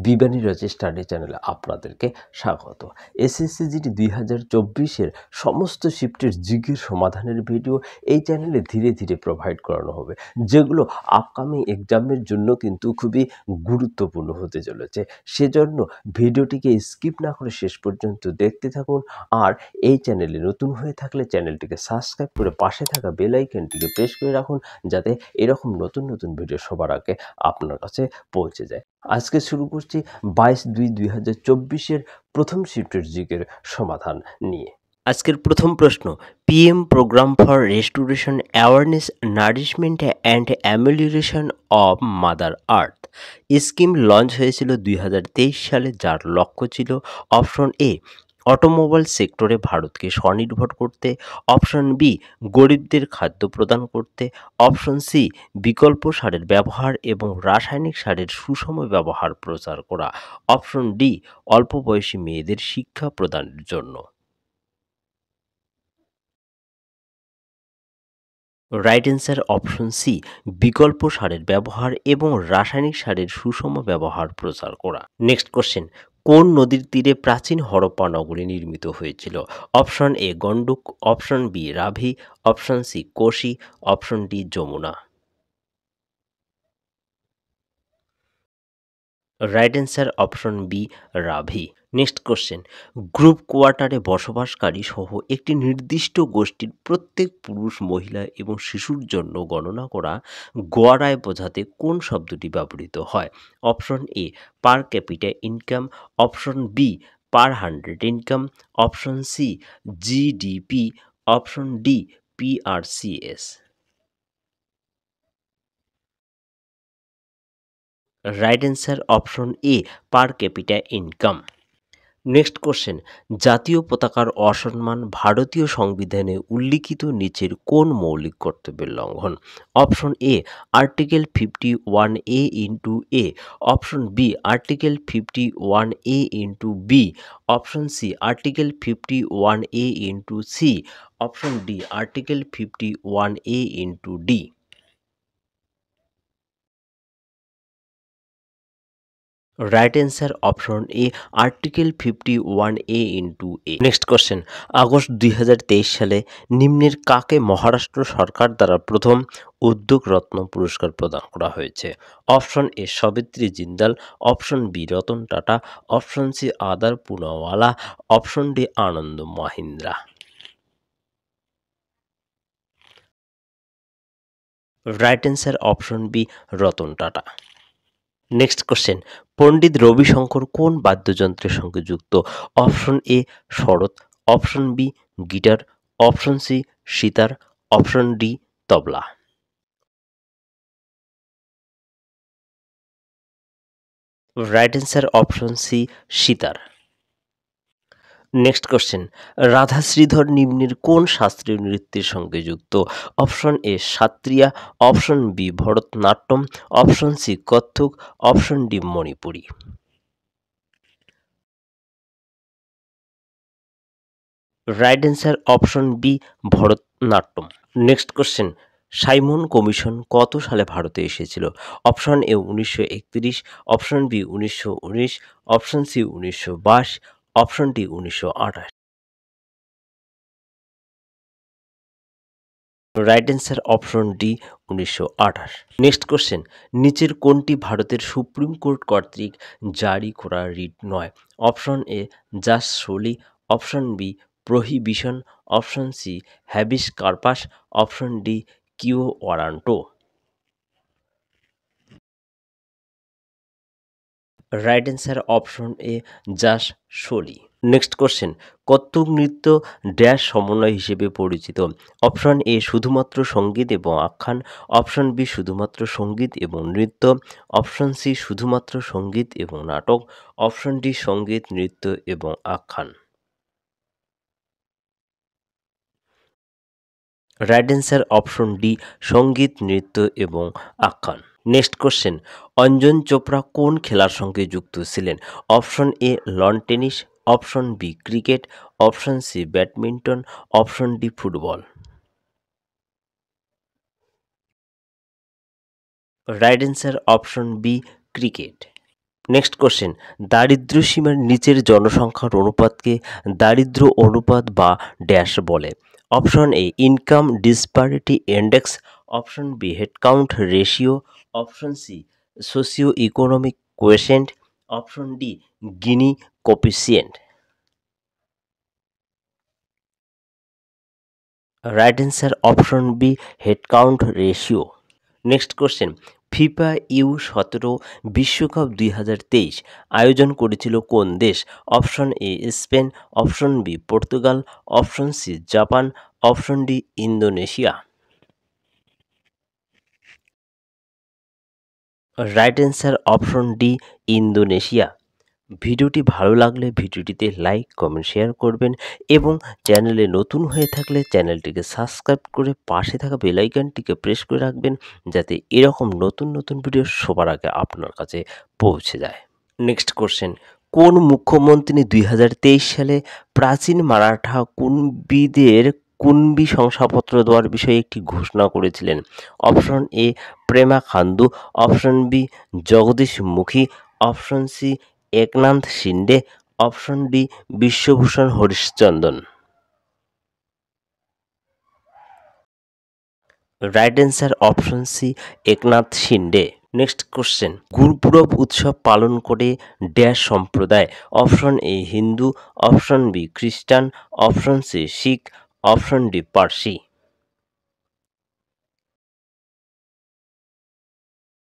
বিজ্ঞানী রচে স্টাডি চ্যানেলে আপনাদেরকে স্বাগত। এসএসসি জিডি 2024-এর সমস্ত শিফটের জিকের সমাধানের ভিডিও এই চ্যানেলে ধীরে ধীরে প্রোভাইড করানো হবে, যেগুলো আপকামিং এক্সামের জন্য কিন্তু খুবই গুরুত্বপূর্ণ হতে চলেছে। সেজন্য ভিডিওটিকে স্কিপ না করে শেষ পর্যন্ত দেখতে থাকুন। আর এই চ্যানেলে নতুন হয়ে থাকলে চ্যানেলটিকে সাবস্ক্রাইব করে পাশে থাকা বেল আইকনটিকে প্রেস করে রাখুন, যাতে এরকম নতুন নতুন ভিডিও সবার আগে আপনার কাছে পৌঁছে যায়। আজকে শুরু করছি 22/2/2024-এর প্রথম শিফটের জিকের সমাধান নিয়ে। আজকের প্রথম প্রশ্ন, PM programme for restoration awareness nourishment and amelioration of mother earth scheme launch হয়েছিল 2023 সালে, যার লক্ষ্য ছিল অপশন এ অটোমোবাইল সেক্টরে ভারতকে স্বনির্ভর করতে, অপশন বি গরিবদের খাদ্য প্রদান করতে, অপশন সি বিকল্প সারের ব্যবহার এবং রাসায়নিক সারের সুষম ব্যবহার প্রচার করা, অপশন ডি অল্প বয়সী মেয়েদের শিক্ষা প্রদানের জন্য। রাইট অ্যান্সার অপশন সি, বিকল্প সারের ব্যবহার এবং রাসায়নিক সারের সুষম ব্যবহার প্রচার করা। নেক্সট কোশ্চেন, কোন নদীর তীরে প্রাচীন হরপ্পা নগরী নির্মিত হয়েছিল? Option A Gandak, option B Ravi, option C Kosi, option D Yamuna. Right answer option B Ravi. Next question, group কোয়ার্টারে বসবাসকারী সহ একটি নির্দিষ্ট গোষ্ঠীর প্রত্যেক পুরুষ, মহিলা এবং শিশুর জন্য গণনা করা গড় আয় বোঝাতে কোন শব্দটি ব্যবহৃত হয়? Option A per capita income, option B per hundred income, option C GDP, option D PRCS. Right answer option A per capita income. Next question, জাতীয় পতাকার অসম্মান ভারতীয় সংবিধানে উল্লিখিত নিচের কোন মৌলিক কর্তব্যের লঙ্ঘন? Option A article 51A into A, option B article 51A into B, option C article 51A into C, option D article 51A into D. Right answer option A article 51A into A. Next question, August 2023 সালে নিম্নের কাকে মহারাষ্ট্র সরকার দ্বারা প্রথম উদ্যোগ রত্ন পুরস্কার প্রদান করা হয়েছে? Option A Savitri Jindal, option B Ratan Tata, option C Adar Poonawalla, option D Anand Mahindra. Right answer option B Ratan Tata. Next question, Pandit Ravishankar কোন বাদ্যযন্ত্রের সঙ্গে যুক্ত? Option A sarod, option B guitar, option C sitar, option D tabla. Right answer option C sitar. Next question, Radha Sridhar নিম্নের কোন শাস্ত্রীয় নৃত্যের সঙ্গে যুক্ত? Option A Sattriya, option B Bharatanatyam, option C Kathak, option D Manipuri. Right answer option B Bharatanatyam. Next question, Simon commission কত সালে ভারতে এসেছিল? Option A 1931, option B 1919, option C 1922, option D 1928। Right answer option D 1928। Next question, নিচের কোনটি ভারতের সুপ্রিম কোর্ট কর্তৃক জারি করা রিট নয়? Option A jus soli, option B prohibition, option C habeas corpus, option D quo warranto. Right answer option A jus soli. Next question, Kathak নৃত্য dash সমন্বয় হিসেবে পরিচিত? অপশন এ শুধুমাত্র সঙ্গীত এবং আখ্যান, অপশন বি শুধুমাত্র সঙ্গীত এবং নৃত্য, অপশন সি শুধুমাত্র সঙ্গীত এবং নাটক, অপশন ডি সঙ্গীত, নৃত্য এবং আখ্যান। রাইট অ্যান্সার অপশন ডি সঙ্গীত, নৃত্য এবং আখ্যান। নেক্সট কোশ্চেন, অঞ্জন চোপড়া কোন খেলার সঙ্গে যুক্ত ছিলেন? Option A lawn tennis, option B cricket, option C badminton, option D football. Right answer option B cricket. Next question, দারিদ্র্য সীমার নিচের জনসংখ্যার অনুপাতকে দারিদ্র্য অনুপাত বা ড্যাশ বলে? Option A income disparity index, option B head count ratio, option C socio economic quotient, option D Gini coefficient. Right answer option B head count ratio. Next question, FIFA U17 বিশ্বকাপ 2023 আয়োজন করেছিল কোন দেশ? Option A Spain, option B Portugal, option C Japan, option D Indonesia. Right answer option D Indonesia. ভিডিওটি ভালো লাগলে ভিডিওটিতে like comment share করবেন এবং চ্যানেলে নতুন হয়ে থাকলে চ্যানেলটিকে সাবস্ক্রাইব করে পাশে থাকা বেল আইকনটিকে প্রেস করে রাখবেন, যাতে এরকম নতুন নতুন ভিডিও সবার আগে আপনার কাছে পৌঁছে যায়। নেক্সট কোশ্চেন, কোন মুখ্যমন্ত্রী 2023 সালে প্রাচীন মারাঠা কুণবিদের কুণবি শংসাপত্র দেওয়ার বিষয়ে একটি ঘোষণা করেছিলেন? Option A Prema Khandu, option B Jagdish Mukhi, option C Eknath Shinde, option D Biswabhusan Harichandan. Right answer option C Eknath Shinde. Next question, Gurpurab উৎসব পালন করে ড্যাশ সম্প্রদায়? Option A Hindu, option B খ্রিস্টান, option C Sikh, option D Parsi.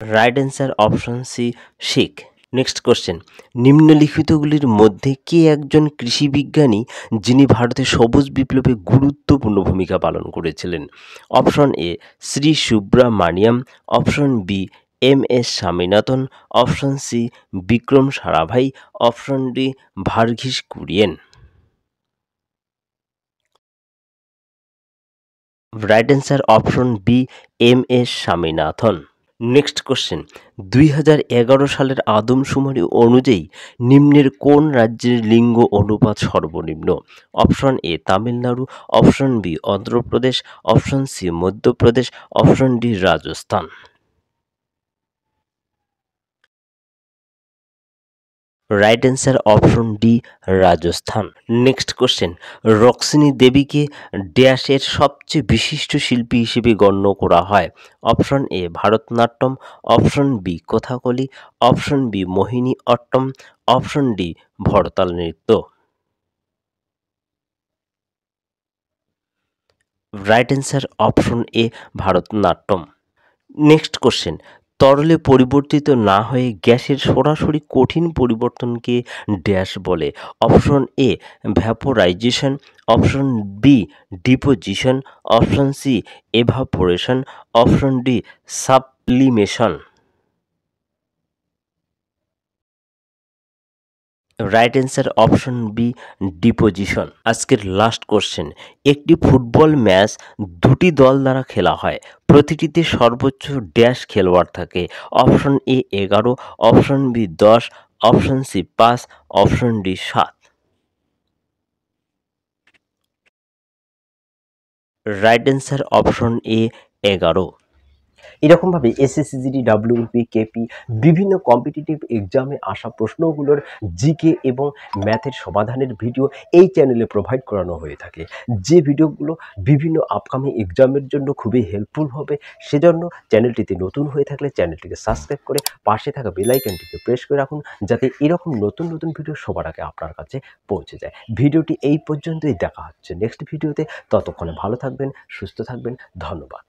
Right answer option C Sikh. Next question, নিম্নলিখিতগুলির মধ্যে কে একজন কৃষি বিজ্ঞানী যিনি ভারতের সবুজ বিপ্লবে গুরুত্বপূর্ণ ভূমিকা পালন করেছিলেন? Option A Shri Subramaniam, option B MS Swaminathan, option C Vikram Sarabhai, option D Verghese Kurien. Right answer option B MS Swaminathan. Next question, 2011 সালের আদমশুমারি অনুযায়ী নিম্নের কোন রাজ্যের লিঙ্গ অনুপাত সর্বনিম্ন? Option A Tamil Nadu, option B Andhra Pradesh, option C Madhya Pradesh, option D Rajasthan. Right answer option D Rajasthan. Next question, Rukmini দেবীকে ড্যাশের সবচেয়ে বিশিষ্ট শিল্পী হিসেবে গণ্য করা হয়? Option A Bharatanatyam, option B Kathakali, option B Mohiniyattam, option D ভরতাল নৃত্য। Right answer option A Bharatanatyam. Next question, তরলে পরিবর্তিত না হয়ে গ্যাসের সরাসরি কঠিন পরিবর্তনকে ড্যাশ বলে? Option A vaporisation, option B deposition, option C evaporation, option D sublimation. Right answer option B deposition. আজকের লাস্ট কোশ্চেন, একটি ফুটবল ম্যাচ দুটি দল দ্বারা খেলা হয়, প্রতিটিতে সর্বোচ্চ ড্যাশ খেলোয়াড় থাকে? Option A 11, option B 10, option C 5, option D 7। Right answer option A 11। এরকমভাবে SSCGD, WP, KP বিভিন্ন কম্পিটিটিভ এক্সামে আসা প্রশ্নগুলোর জিকে এবং ম্যাথের সমাধানের ভিডিও এই চ্যানেলে প্রোভাইড করানো হয়ে থাকে, যে ভিডিওগুলো বিভিন্ন আপকামিং এক্সামের জন্য খুবই হেল্পফুল হবে। সেজন্য চ্যানেলটিতে নতুন হয়ে থাকলে চ্যানেলটিকে সাবস্ক্রাইব করে পাশে থাকা বেল আইকনটিকে প্রেস করে রাখুন, যাতে এরকম নতুন নতুন ভিডিও সবার আগে আপনার কাছে পৌঁছে যায়। ভিডিওটি এই পর্যন্তই, দেখা হচ্ছে নেক্সট ভিডিওতে। ততক্ষণে ভালো থাকবেন, সুস্থ থাকবেন, ধন্যবাদ।